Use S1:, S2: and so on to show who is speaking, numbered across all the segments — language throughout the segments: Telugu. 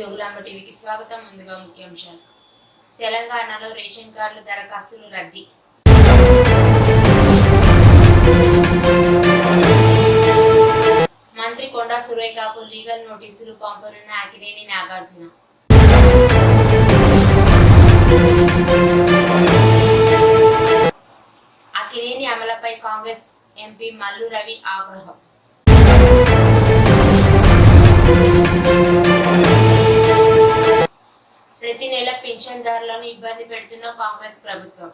S1: జోగులాంబ టీవీకి స్వాగతం. ముందుగా ముఖ్యాంశాలు. తెలంగాణలో రేషన్ కార్డుల దరఖాస్తులు రద్దీ. మంత్రి కొండా సురేఖకు లీగల్ నోటీసులు పంపనున్న అక్కినేని నాగార్జున. అక్కినేని అమలపై కాంగ్రెస్ ఎంపీ మల్లు రవి ఆగ్రహం. ప్రతి నెల పింఛన్దారులను ఇబ్బంది పెడుతున్న కాంగ్రెస్ ప్రభుత్వం.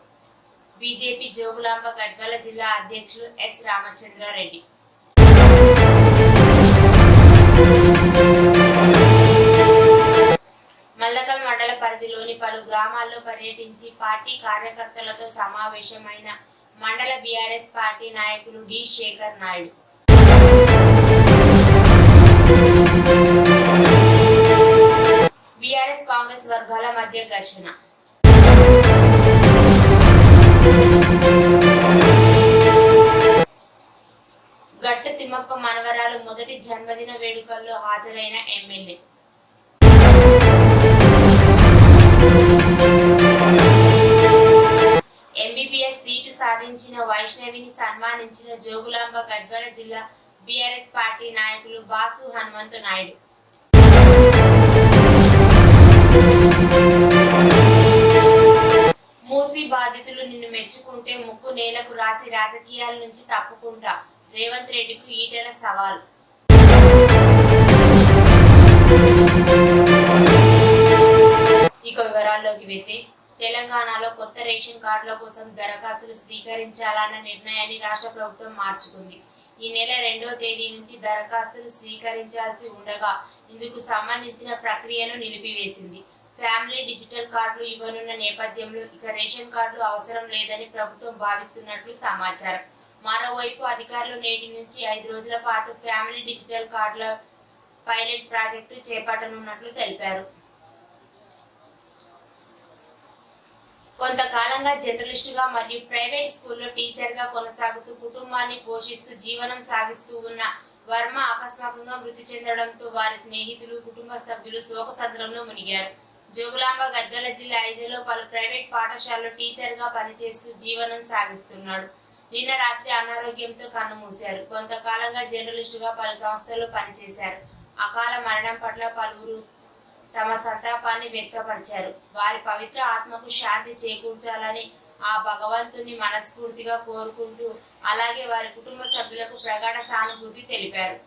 S1: బీజేపీ జోగులాంబ గద్వాల జిల్లా అధ్యక్షులు ఎస్ రామచంద్రారెడ్డి. మల్లకల్ మండల పరిధిలోని పలు గ్రామాల్లో పర్యటించి పార్టీ కార్యకర్తలతో సమావేశమైన మండల బీఆర్ఎస్ పార్టీ నాయకులు డి శేఖర్ నాయుడు. బీఆర్ఎస్ కాంగ్రెస్ వర్గాల మధ్య ఘర్షణ. గట్టు తిమ్మప్ప మనవరాలు మొదటి జన్మదిన వేడుకల్లో హాజరైన ఎమ్మెల్యే. ఎంబీబీఎస్ సీటు సాధించిన వైష్ణవిని సన్మానించిన జోగులాంబ గద్వాల జిల్లా బీఆర్ఎస్ పార్టీ నాయకులు బాసు హనుమంతు నాయుడు. మూసీ బాధితులు నిన్ను మెచ్చుకుంటే ముక్కు నేలకు రాసి రాజకీయాల నుంచి తప్పుకుంటా, రేవంత్ రెడ్డికి ఈటెల సవాల్. ఇక వివరాల్లోకి వెళ్తే, తెలంగాణలో కొత్త రేషన్ కార్డుల కోసం దరఖాస్తులు స్వీకరించాలన్న నిర్ణయాన్ని రాష్ట్ర ప్రభుత్వం మార్చుకుంది. ఈ నెల 2వ తేదీ నుంచి దరఖాస్తులు స్వీకరించాల్సి ఉండగా ఇందుకు సంబంధించిన ప్రక్రియను నిలిపివేసింది. ఫ్యామిలీ డిజిటల్ కార్డులు ఇవ్వనున్న నేపథ్యంలో ఇక రేషన్ కార్డులు అవసరం లేదని ప్రభుత్వం భావిస్తున్నట్లు సమాచారం. మరోవైపు అధికారులు నేటి నుంచి 5 రోజుల పాటు ఫ్యామిలీ డిజిటల్ కార్డుల పైలట్ ప్రాజెక్టు చేపట్టనున్నట్లు తెలిపారు. కొంతకాలంగా జర్నలిస్టుగా మరియు ప్రైవేట్ స్కూల్లో టీచర్గా కొనసాగుతూ కుటుంబాన్ని పోషిస్తూ జీవనం సాగిస్తూ ఉన్న వర్మ అకస్మాత్తుగా మృతి చెందడంతో వారి స్నేహితులు, కుటుంబ సభ్యులు శోకసంద్రంలో మునిగారు. జోగులాంబ గద్వాల జిల్లా ఐజలో పలు ప్రైవేట్ పాఠశాలలో టీచర్గా పనిచేస్తూ జీవనం సాగిస్తున్నాడు. నిన్న రాత్రి అనారోగ్యంతో కన్నుమూశారు. కొంతకాలంగా జర్నలిస్టుగా పలు సంస్థల్లో పనిచేశారు. అకాల మరణం పట్ల పలువురు తమ సంతాపాన్ని వ్యక్తపరిచారు. వారి పవిత్ర ఆత్మకు శాంతి చేకూర్చాలని ఆ భగవంతుని మనస్ఫూర్తిగా కోరుకుంటూ, అలాగే వారి కుటుంబ సభ్యులకు ప్రగాఢ సానుభూతి తెలిపారు.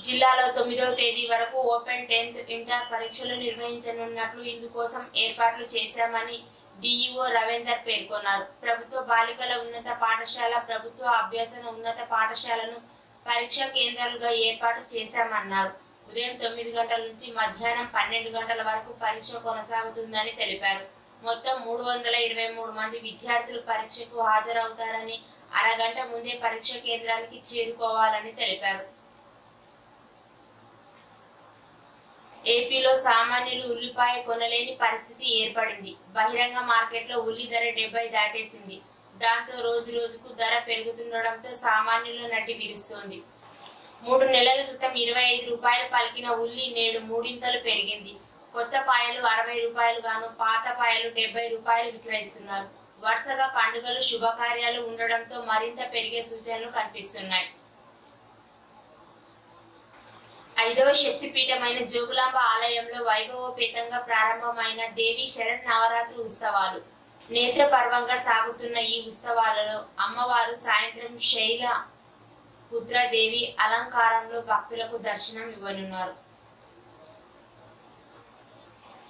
S1: జిల్లాలో 9వ తేదీ వరకు ఓపెన్ 10th ఇంటర్ పరీక్షలు నిర్వహించనున్నట్లు ఇందుకోసం ఏర్పాట్లు చేశామని డిఈఓ రవీందర్ పేర్కొన్నారు. ప్రభుత్వ బాలికల ఉన్నత పాఠశాల, ప్రభుత్వ అభ్యసన ఉన్నత పాఠశాలను పరీక్షా కేంద్రాలుగా ఏర్పాటు చేశామన్నారు. ఉదయం 9 గంటల నుంచి మధ్యాహ్నం 12 గంటల వరకు పరీక్ష కొనసాగుతుందని తెలిపారు. మొత్తం 323 మంది విద్యార్థులు పరీక్షకు హాజరవుతారని, అరగంట ముందే పరీక్ష కేంద్రానికి చేరుకోవాలని తెలిపారు. ఏపీలో సామాన్యులు ఉల్లిపాయ కొనలేని పరిస్థితి ఏర్పడింది. బహిరంగ మార్కెట్లో ఉల్లి ధర 70 దాటేసింది. దాంతో రోజు రోజుకు ధర పెరుగుతుండడంతో సామాన్యుల నడ్డి విరుస్తోంది. 3 నెలల క్రితం 25 రూపాయలు పలికిన ఉల్లి నేడు మూడింతలు పెరిగింది. కొత్త పాయలు 60 రూపాయలు గాను, పాత పాయలు 70 రూపాయలు విక్రయిస్తున్నారు. వరుసగా పండుగలు, శుభకార్యాలు ఉండడంతో మరింత పెరిగే సూచనలు కనిపిస్తున్నాయి. 5వ శక్తిపీఠమైన జోగులాంబ ఆలయంలో వైభవోపేతంగా ప్రారంభమైన దేవి శరణ్ నవరాత్రి ఉత్సవాలు నేత్రపర్వంగా సాగుతున్న ఈ ఉత్సవాలలో అమ్మవారు సాయంత్రం శైల పుత్రదేవి అలంకారంలో భక్తులకు దర్శనం ఇవ్వనున్నారు.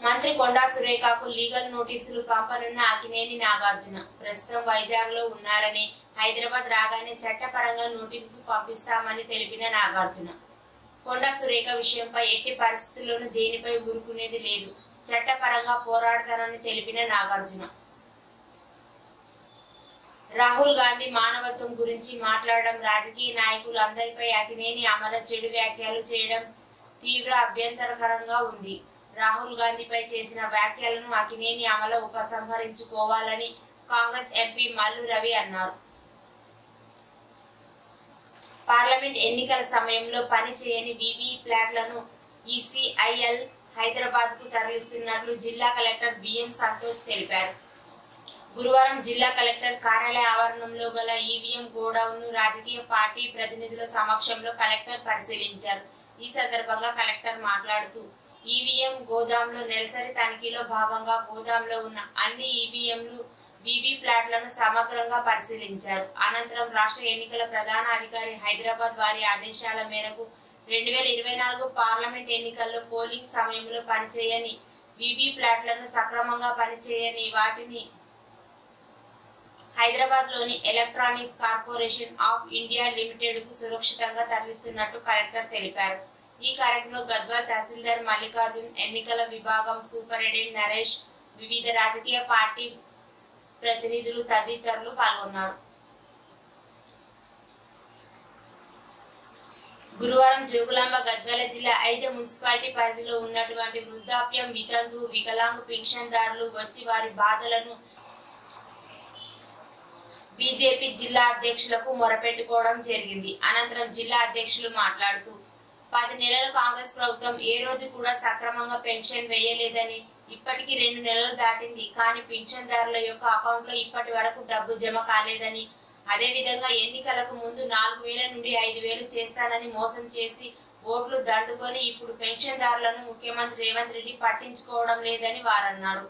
S1: మంత్రి కొండా సురేఖకు లీగల్ నోటీసులు పంపనున్న అక్కినేని నాగార్జున. ప్రస్తుతం వైజాగ్ లో ఉన్నారని, హైదరాబాద్ రాగానే చట్టపరంగా నోటీసు పంపిస్తామని తెలిపిన నాగార్జున, కొండా సురేఖ విషయంపై ఎట్టి పరిస్థితుల్లోనూ దేనిపై ఊరుకునేది లేదు, చట్టపరంగా పోరాడతానని తెలిపిన నాగార్జున, రాహుల్ గాంధీ మానవత్వం గురించి మాట్లాడడం, రాజకీయ నాయకులు అందరిపై అక్కినేని అమర చెడు వ్యాఖ్యలు చేయడం తీవ్ర అభ్యంతరకరంగా ఉంది. రాహుల్ గాంధీపై చేసిన వ్యాఖ్యలను అక్కినేని అమల ఉపసంహరించుకోవాలని కాంగ్రెస్ ఎంపీ మల్లు రవి అన్నారు. పార్లమెంట్ ఎన్నికల సమయంలో పనిచేయని వీవీ ప్లాట్లను ఈసీఐఎల్ హైదరాబాద్ కు తరలిస్తున్నట్లు జిల్లా కలెక్టర్ బిఎం సంతోష్ తెలిపారు. గురువారం జిల్లా కలెక్టర్ కార్యాలయ ఆవరణంలో గల ఈవీఎం గోడౌన్ ను రాజకీయ పార్టీ ప్రతినిధుల సమక్షంలో కలెక్టర్ పరిశీలించారు. ఈ సందర్భంగా కలెక్టర్ మాట్లాడుతూ ఈవీఎం గోదాంలో నెలసరి తనిఖీలో భాగంగా గోదాంలో ఉన్న అన్ని ఈవీఎంలు వీవీ ప్లాట్లను సమగ్రంగా పరిశీలించారు. అనంతరం రాష్ట్ర ఎన్నికల ప్రధాన అధికారి హైదరాబాద్ వారి ఆదేశాల మేరకు 2024 పార్లమెంట్ ఎన్నికల్లో పోలింగ్ సమయంలో పనిచేయని వీవీ ప్లాట్లను సక్రమంగా పనిచేయని వాటిని హైదరాబాద్ లోని electronics corporation of India limited కు సురక్షితంగా తరలిస్తున్నట్టు కలెక్టర్ తెలిపారు. ఈ కార్యక్రమంలో గద్వాల్ తహసీల్దార్ మల్లికార్జున్, ఎన్నికల విభాగం సూపరింటెండెంట్ నరేష్, వివిధ రాజకీయ పార్టీ ప్రతినిధులు తదితరులు పాల్గొన్నారు. గురువారం జోగులాంబ గద్వాల జిల్లా ఐజ మున్సిపాలిటీ పరిధిలో ఉన్నటువంటి వృద్ధాప్యం, వితంతు, వికలాంగు పింఛన్దారులు వచ్చి వారి బాధలను బీజేపీ జిల్లా అధ్యక్షులకు మొరపెట్టుకోవడం జరిగింది. అనంతరం జిల్లా అధ్యక్షులు మాట్లాడుతూ 10 నెలలు కాంగ్రెస్ ప్రభుత్వం ఏ రోజు కూడా సక్రమంగా పెన్షన్ వేయలేదని, ఇప్పటికి 2 నెలలు దాటింది కానీ పింఛన్దారుల యొక్క అకౌంట్ లో ఇప్పటి వరకు డబ్బు జమ కాలేదని, అదేవిధంగా ఎన్నికలకు ముందు 4,000 నుండి 5,000 చేస్తానని మోసం చేసి ఓట్లు దండుకొని ఇప్పుడు పెన్షన్దారులను ముఖ్యమంత్రి రేవంత్ రెడ్డి పట్టించుకోవడం లేదని వారన్నారు.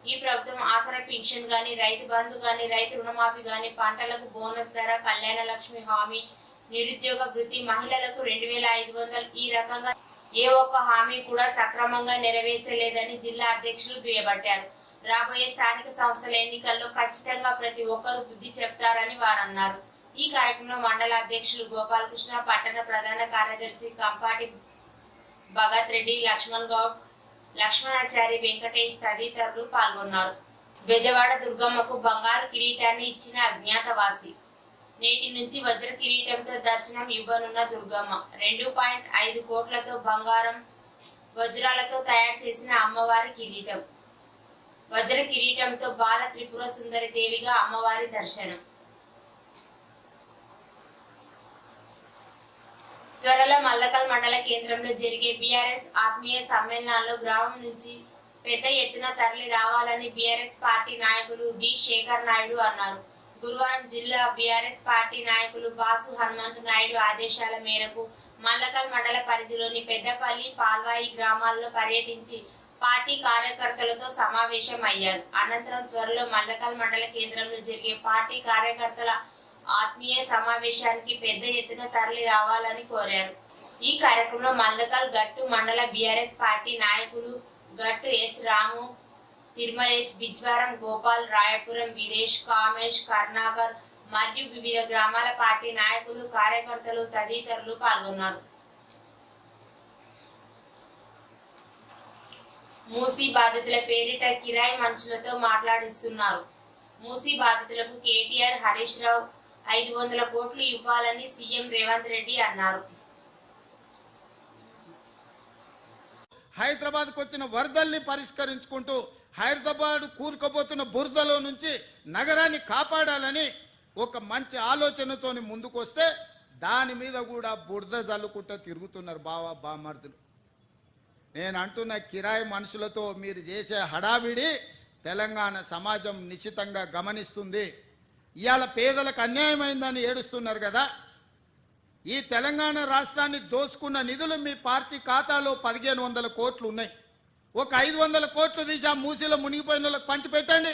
S1: ఈ ప్రభుత్వం ఆసరా పెన్షన్ గాని, రైతు బంధు గాని, రైతు రుణమాఫీ గాని, పంటలకు బోనస్ ధర, కళ్యాణ లక్ష్మి హామీ, నిరుద్యోగ వృత్తి, మహిళలకు 2,500 ఈ రకంగా ఏ ఒక్క హామీ కూడా సక్రమంగా నెరవేర్చలేదని జిల్లా అధ్యక్షులు దుయ్యబట్టారు. రాబోయే స్థానిక సంస్థల ఎన్నికల్లో ఖచ్చితంగా ప్రతి ఒక్కరూ బుద్ధి చెప్తారని వారన్నారు. ఈ కార్యక్రమంలో మండల అధ్యక్షులు గోపాలకృష్ణ, పట్టణ ప్రధాన కార్యదర్శి కంపాటి భగత్ రెడ్డి, లక్ష్మణ్ గౌడ్, లక్ష్మణాచారి, వెంకటేష్ తదితరులు పాల్గొన్నారు. బెజవాడ దుర్గమ్మకు బంగారు కిరీటాన్ని ఇచ్చిన అజ్ఞాతవాసి. నేటి నుంచి వజ్ర కిరీటంతో దర్శనం ఇవ్వనున్న దుర్గమ్మ. 2.5 కోట్లతో బంగారం, వజ్రాలతో తయారు చేసిన అమ్మవారి కిరీటం. వజ్ర కిరీటంతో బాల త్రిపుర సుందరి దేవిగా అమ్మవారి దర్శనం. త్వరలో మల్లకల్ మండల కేంద్రంలో జరిగే బీఆర్ఎస్ ఆత్మీయ సమ్మేళనాల్లో గ్రామం నుంచి పెద్ద ఎత్తున తరలి రావాలని బీఆర్ఎస్ పార్టీ నాయకులు డి శేఖర్ నాయుడు అన్నారు. గురువారం జిల్లా బీఆర్ఎస్ పార్టీ నాయకులు బాసు హనుమంతు నాయుడు ఆదేశాల మేరకు మల్లకల్ మండల పరిధిలోని పెద్దపల్లి, పాల్వాయి గ్రామాల్లో పర్యటించి పార్టీ కార్యకర్తలతో సమావేశం అయ్యారు. అనంతరం త్వరలో మల్లకల్ మండల కేంద్రంలో జరిగే పార్టీ కార్యకర్తల ఆత్మీయ సమావేశానికి పెద్ద ఎత్తున తరలి రావాలని కోరారు. ఈ కార్యక్రమంలో మల్లకల్ గట్టు మండల బీఆర్ఎస్ పార్టీ నాయకులు గట్టు ఎస్ రాము, తిరుమలేష్, బిజ్వారం గోపాల్, రాయపురం వీరేష్, కామేష్, కర్ణాకర్ మరియు వివిధ గ్రామాల పార్టీ నాయకులు, కార్యకర్తలు తదితరులు పాల్గొన్నారు. మూసీ బాధితుల పేరిట కిరాయి మనుషులతో మాట్లాడిస్తున్నారు. మూసీ బాధితులకు కేటీఆర్, హరీష్ రావు 500 కోట్లు ఇవ్వాలని సీఎం రేవంత్ రెడ్డి అన్నారు.
S2: హైదరాబాద్కు వచ్చిన వరదల్ని పరిష్కరించుకుంటూ హైదరాబాద్ కూరుకుపోతున్న బురదలో నుంచి నగరాన్ని కాపాడాలని ఒక మంచి ఆలోచనతో ముందుకు వస్తే దాని మీద కూడా బురద జల్లుకుంటూ తిరుగుతున్నారు బామర్దులు. నేను అంటున్న కిరాయి మనుషులతో మీరు చేసే హడావిడి తెలంగాణ సమాజం నిశ్చితంగా గమనిస్తుంది. ఇవాళ పేదలకు అన్యాయమైందని ఏడుస్తున్నారు కదా. ఈ తెలంగాణ రాష్ట్రాన్ని దోసుకున్న నిధులు మీ పార్టీ ఖాతాలో 1,500 కోట్లు ఉన్నాయి. ఒక 500 కోట్లు తీసి ఆ మూసీలో మునిగిపోయిన వాళ్ళకి పంచిపెట్టండి.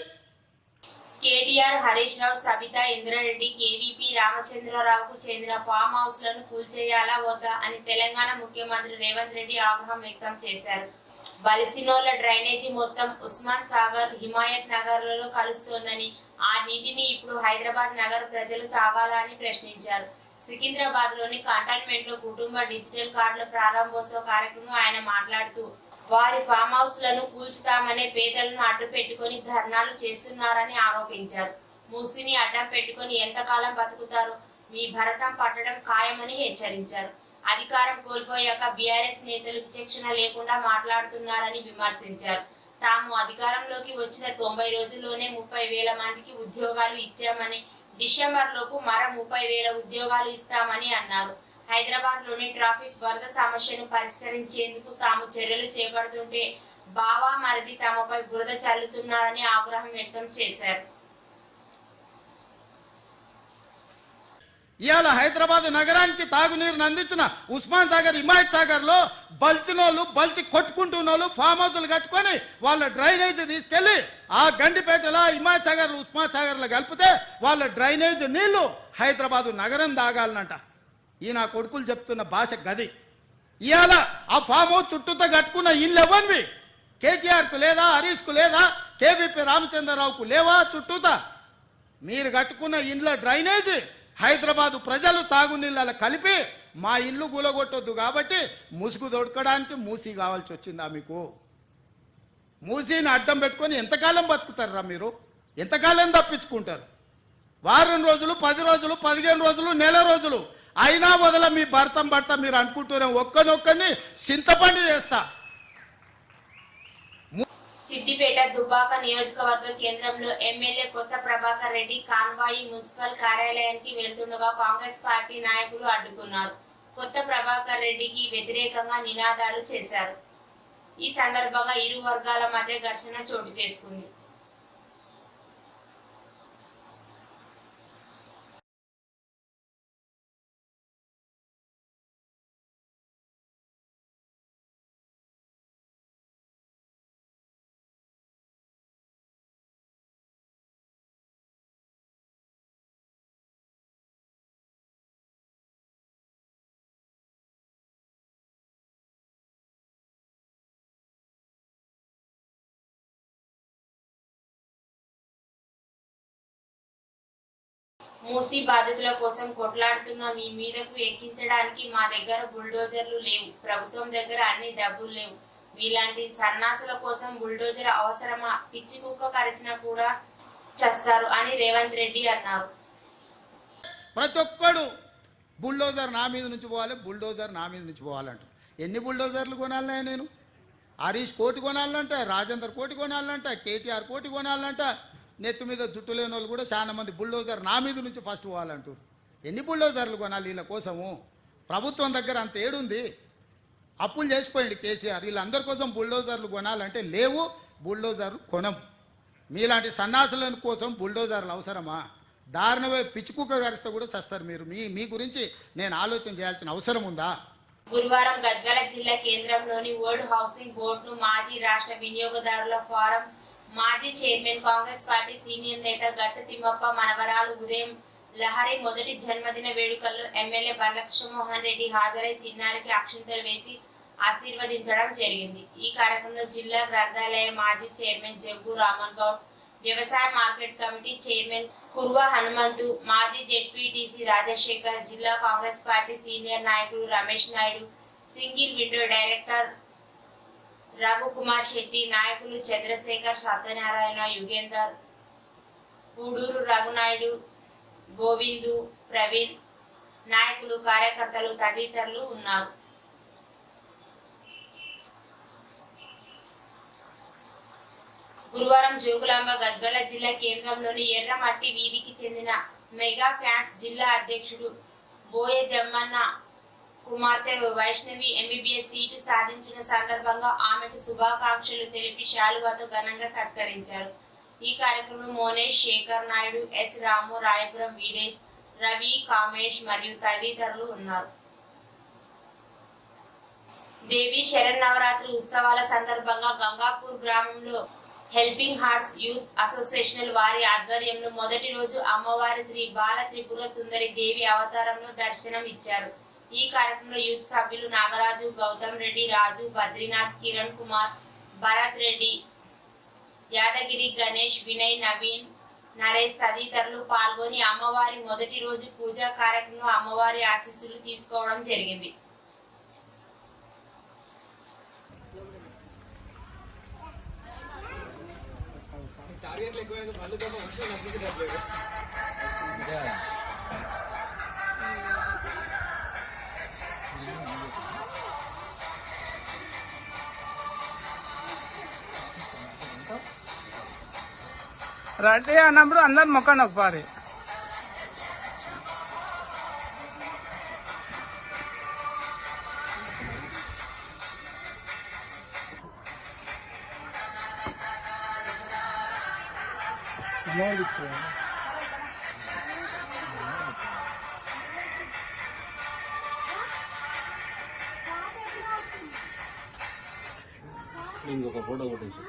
S1: కేటీఆర్, హరీష్ రావు, సబితా ఇంద్రారెడ్డి, కేవీపీ రామచంద్రరావుకు చెందిన ఫామ్ హౌస్ లను కూల్చేయాలా వద్దా అని తెలంగాణ ముఖ్యమంత్రి రేవంత్ రెడ్డి ఆగ్రహం వ్యక్తం చేశారు. బలిసినోళ్ల డ్రైనేజీ మొత్తం ఉస్మాన్ సాగర్, హిమాయత్ నగర్లలో కలుస్తోందని, ఆ నీటిని ఇప్పుడు హైదరాబాద్ నగర ప్రజలు తాగాలని ప్రశ్నించారు. సికింద్రాబాద్ లోని కంటోన్మెంట్ లో కుటుంబ డిజిటల్ కార్డుల ప్రారంభోత్సవ కార్యక్రమంలో ఆయన మాట్లాడుతూ వారి ఫామ్ హౌస్ లను కూల్చుతామనే పేదలను అడ్డు పెట్టుకుని ధర్నాలు చేస్తున్నారని ఆరోపించారు. మూసిని అడ్డం పెట్టుకుని ఎంతకాలం బతుకుతారు, మీ భరతం పట్టడం ఖాయమని హెచ్చరించారు. అధికారం కోల్పోయాక బీఆర్ఎస్ నేతలు విచక్షణ లేకుండా మాట్లాడుతున్నారని విమర్శించారు. తాము అధికారంలోకి వచ్చిన 90 రోజుల్లోనే 30,000 మందికి ఉద్యోగాలు ఇచ్చామని, డిసెంబర్ లోపు మరో 30,000 ఉద్యోగాలు ఇస్తామని అన్నారు. హైదరాబాద్ లోని ట్రాఫిక్ వరద సమస్యను పరిష్కరించేందుకు తాము చర్యలు చేపడుతుంటే బావా మరిది తమపై బురద చల్లుతున్నారని ఆగ్రహం వ్యక్తం చేశారు.
S2: ఇవాళ హైదరాబాద్ నగరానికి తాగునీరుని అందించిన ఉస్మాన్ సాగర్, హిమాయత్ సాగర్ లో బల్చినోళ్ళు బల్చి కొట్టుకుంటున్నోళ్ళు ఫామ్ హౌస్లు కట్టుకొని వాళ్ళ డ్రైనేజ్ తీసుకెళ్లి ఆ గండిపేటలో హిమాయత్ సాగర్, ఉస్మాన్ సాగర్ లో కలిపితే వాళ్ళ డ్రైనేజ్ నీళ్లు హైదరాబాద్ నగరం తాగాలనంట. ఈ నా కొడుకులు చెప్తున్న భాష గది. ఇవాళ ఆ ఫామ్ హౌస్ చుట్టూతో కట్టుకున్న ఇల్లు ఎవరివి? కేటీఆర్కు లేదా, హరీష్కు లేదా, కేవీపీ రామచంద్రరావుకు లేవా? చుట్టూతా మీరు కట్టుకున్న ఇండ్ల డ్రైనేజ్ హైదరాబాదు ప్రజలు తాగునీళ్ళ కలిపి మా ఇల్లు గులగొట్టొద్దు కాబట్టి ముసుగు దొడకడానికి మూసి కావాల్సి వచ్చిందా మీకు? మూసీని అడ్డం పెట్టుకొని ఎంతకాలం బతుకుతారా మీరు? ఎంతకాలం తప్పించుకుంటారు? వారం రోజులు, 10 రోజులు, 15 రోజులు, నెల రోజులు అయినా వదల మీ భర్త మీరు అనుకుంటూనే ఒక్కనొక్కని చింతపండు చేస్తా.
S1: సిద్దిపేట దుబ్బాక నియోజకవర్గ కేంద్రంలో ఎమ్మెల్యే కొత్త ప్రభాకర్ రెడ్డి కాన్వాయి మున్సిపల్ కార్యాలయానికి వెళ్తుండగా కాంగ్రెస్ పార్టీ నాయకులు అడ్డుకున్నారు. కొత్త ప్రభాకర్ రెడ్డికి వ్యతిరేకంగా నినాదాలు చేశారు. ఈ సందర్భంగా ఇరు వర్గాల మధ్య ఘర్షణ చోటు చేసుకుంది. మూసీ బాధితుల కోసం కొట్లాడుతున్న మీ మీదకు ఎక్కించడానికి మా దగ్గర బుల్డోజర్లు లేవు. ప్రభుత్వం దగ్గర అన్ని డబ్బులు లేవు. మీలాంటి సన్నాసుల కోసం బుల్డోజర్ అవసరమా? పిచ్చి కుక్క కరిచినా కూడా చస్తారు అని రేవంత్ రెడ్డి అన్నారు.
S2: ప్రతి ఒక్కడు బుల్డోజర్ నా మీద నుంచి పోవాలి, బుల్డోజర్ నా మీద నుంచి పోవాలంట. ఎన్ని బుల్డోజర్లు కొనాలనే? నేను హరీష్ కోటి కొనాలంట, రాజేందర్ కోటి కొనాలంట, కేటీఆర్ కోటి కొనాలంట. నెత్తి మీద జుట్టు లేని వాళ్ళు కూడా చాలా మంది బుల్డోజర్ నా మీద నుంచి ఫస్ట్ పోవాలంటారు. ఎన్ని బుల్డోజర్లు కొనాలి వీళ్ళ కోసము? ప్రభుత్వం దగ్గర అంత ఏడుంది? అప్పులు చేసిపోయింది కేసీఆర్. వీళ్ళందరి కోసం బుల్డోజర్లు కొనాలంటే లేవు. బుల్డోజర్లు కొనం. మీలాంటి సన్నాసుల కోసం బుల్డోజర్లు అవసరమా? దారుణమే పిచ్చుకుక్క గరిస్తే కూడా సస్తారు మీరు. మీ గురించి నేను ఆలోచన చేయాల్సిన అవసరం ఉందా?
S1: గురువారం గద్వాల జిల్లా కేంద్రంలోని వరల్డ్ హౌసింగ్ బోర్డును మాజీ రాష్ట్ర వినియోగదారుల ఫోరం మాజీ చైర్మన్ కాంగ్రెస్ పార్టీ సీనియర్ నేత గట్టు తిమ్మప్ప మనవరాలు ఉదయం లహరి మొదటి జన్మదిన వేడుకల్లో ఎమ్మెల్యే బండ్ల కృష్ణమోహన్ రెడ్డి హాజరై చిన్నారికి అక్షింతలు వేసి ఆశీర్వదించడం జరిగింది. ఈ కార్యక్రమంలో జిల్లా గ్రంథాలయ మాజీ చైర్మన్ జగ్గు రామన్ గౌడ్, వ్యవసాయ market committee chairman Kurva Hanumanthu, మాజీ జెడ్పీటీసీ రాజశేఖర్, జిల్లా కాంగ్రెస్ పార్టీ సీనియర్ నాయకులు Ramesh Naidu, single window director Raghukumar Shetty, నాయకులు చంద్రశేఖర్, సత్యనారాయణ, యుగేందర్, పూడూరు రఘునాయుడు, గోవిందు, ప్రవీణ్, నాయకులు, కార్యకర్తలు తదితరులు ఉన్నారు. గురువారం జోగులాంబ గద్వాల జిల్లా కేంద్రంలోని ఎర్రమట్టి వీధికి చెందిన మెగా ఫ్యాన్స్ జిల్లా అధ్యక్షుడు బోయ జమ్మన్న కుమార్తె వైష్ణవి ఎంబీబీఎస్ సీటు సాధించిన సందర్భంగా ఆమెకు శుభాకాంక్షలు తెలిపి శాలువాతో ఘనంగా సత్కరించారు. ఈ కార్యక్రమంలో మోనేష్, శేఖర్ నాయుడు, ఎస్ రాము, రాయపురం వీరేష్, రవి, కామేష్ మరియు తదితరులు ఉన్నారు. దేవి శరన్నవరాత్రి ఉత్సవాల సందర్భంగా గంగాపూర్ గ్రామంలో హెల్పింగ్ హార్ట్స్ యూత్ అసోసియేషన్ వారి ఆధ్వర్యంలో మొదటి రోజు అమ్మవారి శ్రీ బాల త్రిపుర సుందరి దేవి అవతారంలో దర్శనం ఇచ్చారు. ఈ కార్యక్రమంలో యూత్ సభ్యులు నాగరాజు, గౌతమ్ రెడ్డి, రాజు, బద్రీనాథ్, కిరణ్ కుమార్, భరత్ రెడ్డి, యాదగిరి, గణేష్, వినయ్, నవీన్, నరేష్ తదితరులు పాల్గొని అమ్మవారి మొదటి రోజు పూజా కార్యక్రమంలో అమ్మవారి ఆశీస్సులు తీసుకోవడం జరిగింది.
S3: రెడీ అన్నప్పుడు అందరు మొక్కండి ఒకసారి. ఇంకొక ఫోటో కొట్టేసి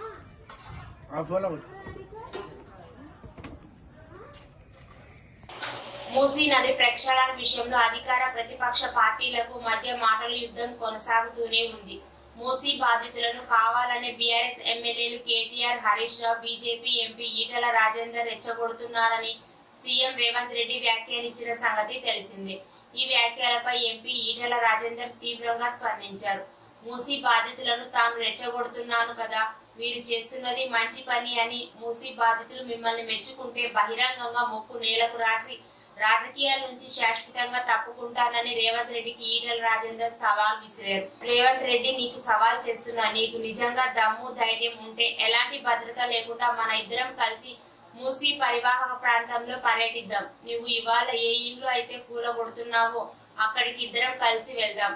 S1: మూసీ నది ప్రక్షాళన విషయంలో అధికార ప్రతిపక్ష పార్టీలకు మధ్య మాటల యుద్ధం కొనసాగుతూనే ఉంది. మూసీ బాధితులను కావాలనే బీఆర్ఎస్ ఎమ్మెల్యేలు KTR, Harish Rao, BJP MP Etela Rajender రెచ్చగొడుతున్నారని సీఎం రేవంత్ రెడ్డి వ్యాఖ్యానించిన సంగతి తెలిసిందే. ఈ వ్యాఖ్యలపై ఎంపీ ఈటల రాజేందర్ తీవ్రంగా స్పందించారు. మూసీ బాధితులను తాను రెచ్చగొడుతున్నాను కదా, మీరు చేస్తున్నది మంచి పని అని, మూసీ బాధితులు మిమ్మల్ని మెచ్చుకుంటే బహిరంగంగా మొక్కు నేలకు రాసి రాజకీయాల నుంచి శాశ్వతంగా తప్పుకుంటానని రేవంత్ రెడ్డికి ఈటల రాజేందర్ సవాల్ విసిరారు. రేవంత్ రెడ్డి, నీకు సవాల్ చేస్తున్నా, నీకు నిజంగా దమ్ము ధైర్యం ఉంటే ఎలాంటి భద్రత లేకుండా మన ఇద్దరం కలిసి మూసీ పరివాహక ప్రాంతంలో పర్యటిద్దాం. నువ్వు ఇవాళ ఏ ఇల్లు అయితే కూలగొడుతున్నావో అక్కడికి ఇద్దరం కలిసి వెళ్దాం.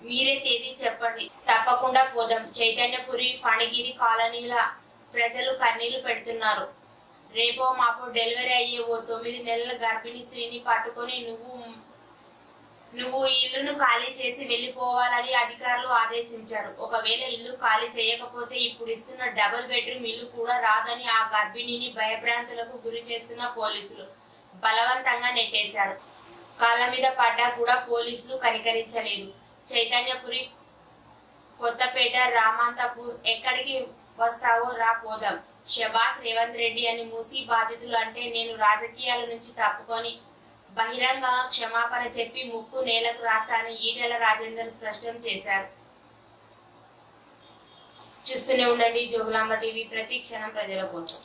S1: మీరే తేదీ చెప్పండి, తప్పకుండా పోదాం. చైతన్యపురి, ఫణిగిరి కాలనీల ప్రజలు కన్నీళ్లు పెడుతున్నారు. రేపో మాపో డెలివరీ అయ్యే ఓ 9 నెలల గర్భిణీ స్త్రీని పట్టుకొని నువ్వు ఇల్లును ఖాళీ చేసి వెళ్లిపోవాలని అధికారులు ఆదేశించారు. ఒకవేళ ఇల్లు ఖాళీ చేయకపోతే ఇప్పుడు ఇస్తున్న డబుల్ బెడ్రూమ్ ఇల్లు కూడా రాదని ఆ గర్భిణిని భయభ్రాంతులకు గురి చేస్తున్న పోలీసులు బలవంతంగా నెట్టేశారు. కాళ్ళ మీద పడ్డా కూడా పోలీసులు కనికరించలేదు. చైతన్యపురి, కొత్తపేట, రామంతపూర్ ఎక్కడికి వస్తావో రా పోదాం. షబాస్ రేవంత్ రెడ్డి అని మూసీ బాధితులు అంటే నేను రాజకీయాల నుంచి తప్పుకొని బహిరంగ క్షమాపణ చెప్పి ముక్కు నేలకు రాస్తానని ఈటల రాజేందర్ స్పష్టం చేశారు. చూస్తూనే ఉండండి జోగులాంబ టీవీ, ప్రతి క్షణం ప్రజల కోసం.